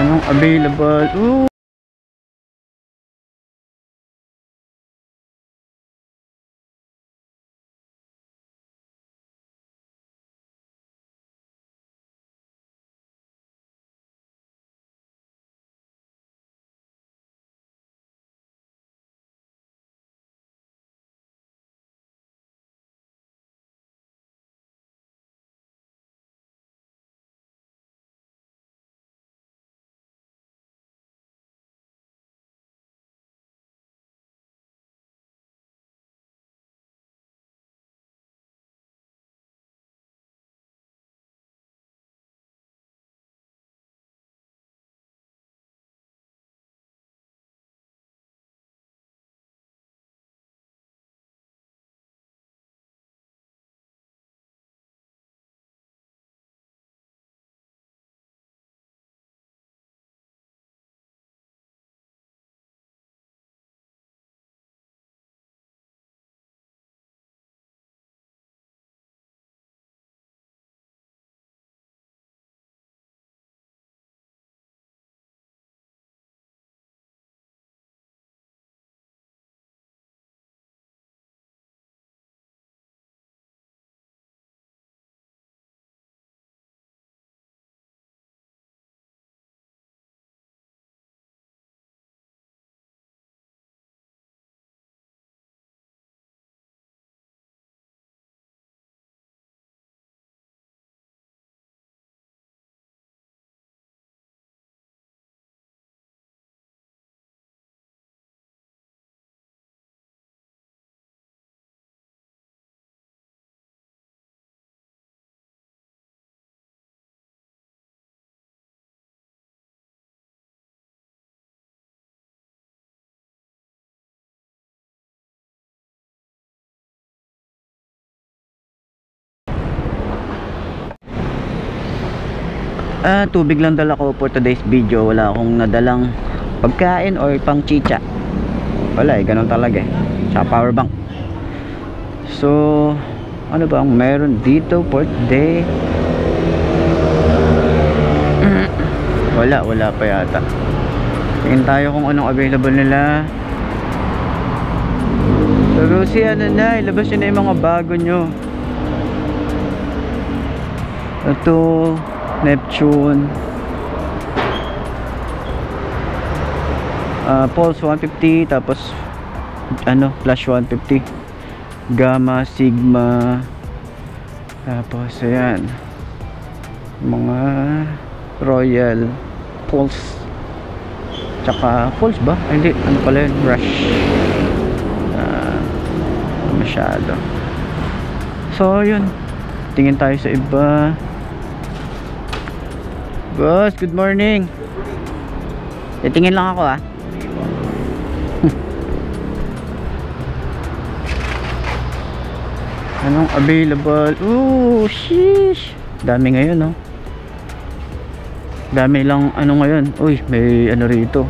Anong available? Ooh. Tubig lang dala ko for today's video. Wala akong nadalang pagkain or pang chicha. Wala ganun talaga Tsaka power bank. So ano ba ang meron dito for today? Wala pa yata. Tingin tayo kung anong available nila. Pero ano na, ilabas nyo na yung mga bago nyo. Ito Neptune, Pulse 150, tapos Flash 150, Gamma, Sigma, tapos ayan mga Royal, Pulse, tsaka Pulse ba? Ay, hindi, ano pala yun? Rush. Masyado. So yun, tingin tayo sa iba. Boss, good morning. Titingin lang ako Anong available? Ooh, sheesh. Dami ngayon Dami lang ngayon. Uy, may rito.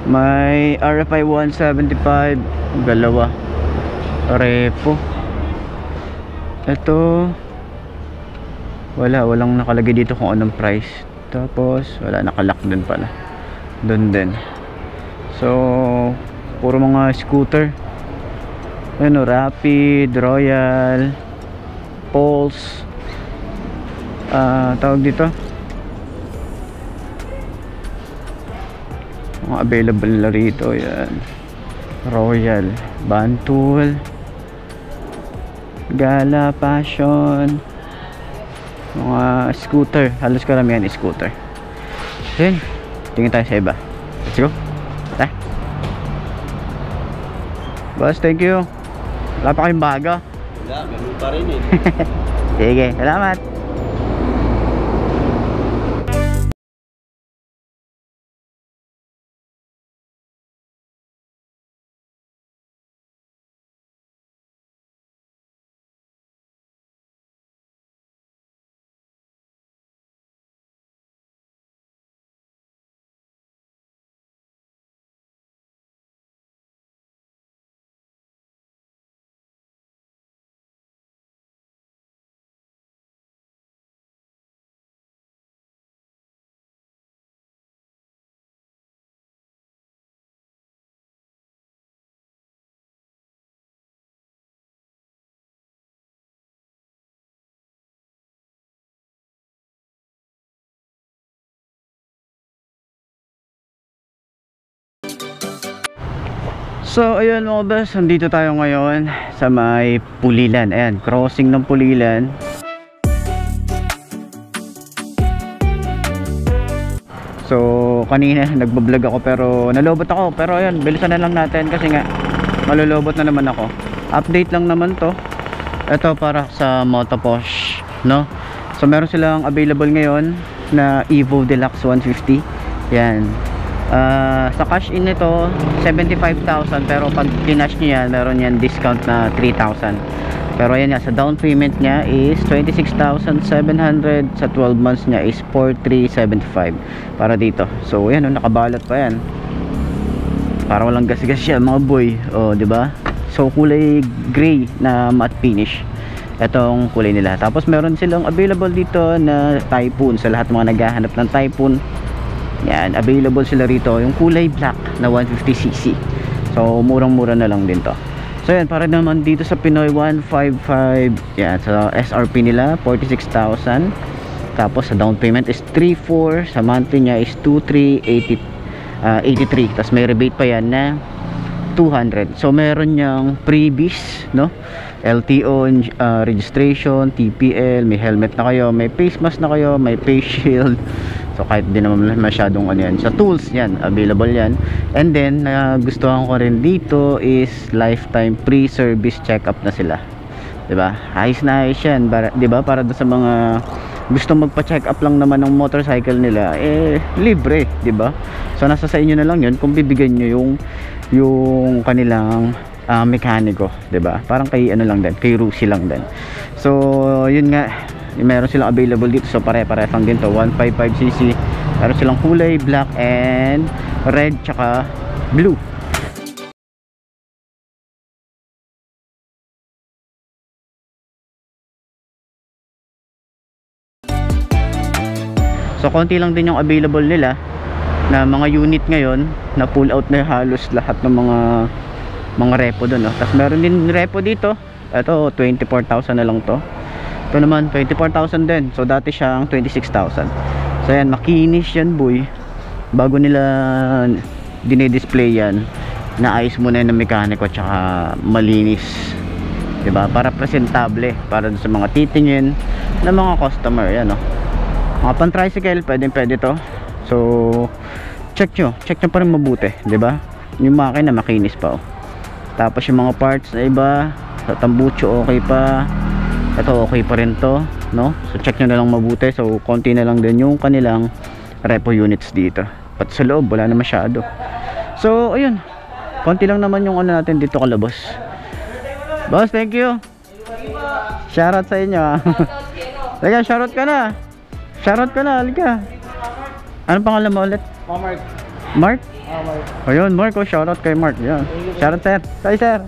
May RFI 175, dalawa. Repo. Ito walang nakalagay dito kung anong price. Tapos wala, nakalock din pala doon din. So puro mga scooter. Rapid, Royal, Pulse, tawag dito mga available na rito. Yan, Royal, Bantul, Gala, Passion, mga scooter. Halos karamihan scooter. Yun, tingin tayo sa iba. Let's go. Boss, thank you. Wala pa kayong bago? Wala, ganun pa rin Sige, salamat. So ayun mga boss, nandito tayo ngayon sa may Pulilan. Ayan, crossing ng Pulilan. So kanina nagbablog ako pero nalobot ako. Pero ayun, bilisan na lang natin kasi nga malulobot na naman ako. Update lang naman to. Ito para sa Motoposh, no? So meron silang available ngayon na Evo Deluxe 150. Yan. Sa cash in nito 75,000, pero pag kinash nyo yan meron yan discount na 3,000. Pero ayan nga, sa down payment nya is 26,700, sa 12 months nya is 4,375 para dito. So ayan, nakabalot pa yan para walang gas-gas siya mga boy. O diba? So kulay gray na matte finish etong kulay nila. Tapos meron silang available dito na Typhoon. Sa lahat ng mga naghahanap ng Typhoon, yan, available sila rito. Yung kulay black na 150cc. So murang-mura na lang din to. So yan, para naman dito sa Pinoy 155. Yan, sa SRP nila 46,000. Tapos sa down payment is 3,400. Sa monthly nya is 2,383. Tapos may rebate pa yan na 200. So meron niyang freebies, no? LTO registration, TPL, may helmet na kayo, may face mask na kayo, may face shield. So kahit di naman masyadong ano yan. Sa tools yan, available yan. And then gustuhan ko rin dito is lifetime free service check-up na sila. 'Di ba? Ayos na ayos yan, 'di ba? Para sa mga gusto magpa-check up lang naman ng motorcycle nila, eh libre, 'di ba? So nasa sa inyo na lang 'yun kung bibigyan niyo yung kanilang mekaniko, 'di ba? Parang kay ano lang din, kay Rusi lang din. So yun nga, meron silang available dito. So pare-parehang din to, 155cc. Meron silang kulay black and red tsaka blue. So konti lang din yung available nila na mga unit ngayon, na pull out na halos lahat ng mga repo doon, no? Tapos meron din repo dito. Ito 24,000 na lang to. Ito naman 24,000 din. So dati siyang 26,000. So yan, makinis yan boy. Bago nila dinidisplay yan, naayos muna yan ng mekaniko tsaka malinis, diba? Para presentable, para sa mga titingin ng mga customer. Yan, no? Mga pan tricycle, pwede to. So check nyo pa rin mabuti, diba? Yung makina makinis pa, oh. Tapos yung mga parts na iba sa tambucho okay pa. Ito okay pa rin to, no? So check nyo na lang mabuti. So konti na lang din yung kanilang repo units dito. Pat sa loob wala na masyado. So ayun, konti lang naman yung ano natin dito kalabos. Boss, thank you. Shoutout sa inyo, ah. Teka, shoutout ka na. Halika. Anong pangalan mo ulit? Mark. Mark? Mark. Ayun, Mark, oh, shoutout kay Mark. Yan. Shoutout sir. Sorry sir.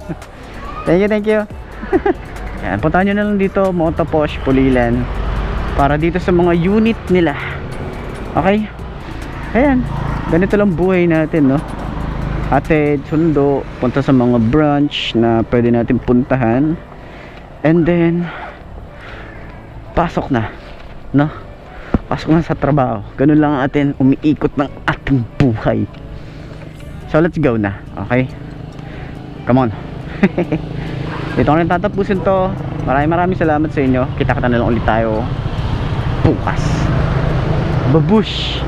Thank you. Yan, puntahan nyo na lang dito, Motoposh, Pulilan, para dito sa mga unit nila. Okay? Ayan, ganito lang buhay natin, no? Atid, sundo, punta sa mga branch na pwede natin puntahan. And then pasok na, no? Pasok na sa trabaho. Ganun lang atin umiikot ng ating buhay. So let's go na, okay? Come on. Dito ko rin tatapusin to. Maraming salamat sa inyo. Kita-kita na lang ulit tayo bukas. Babush.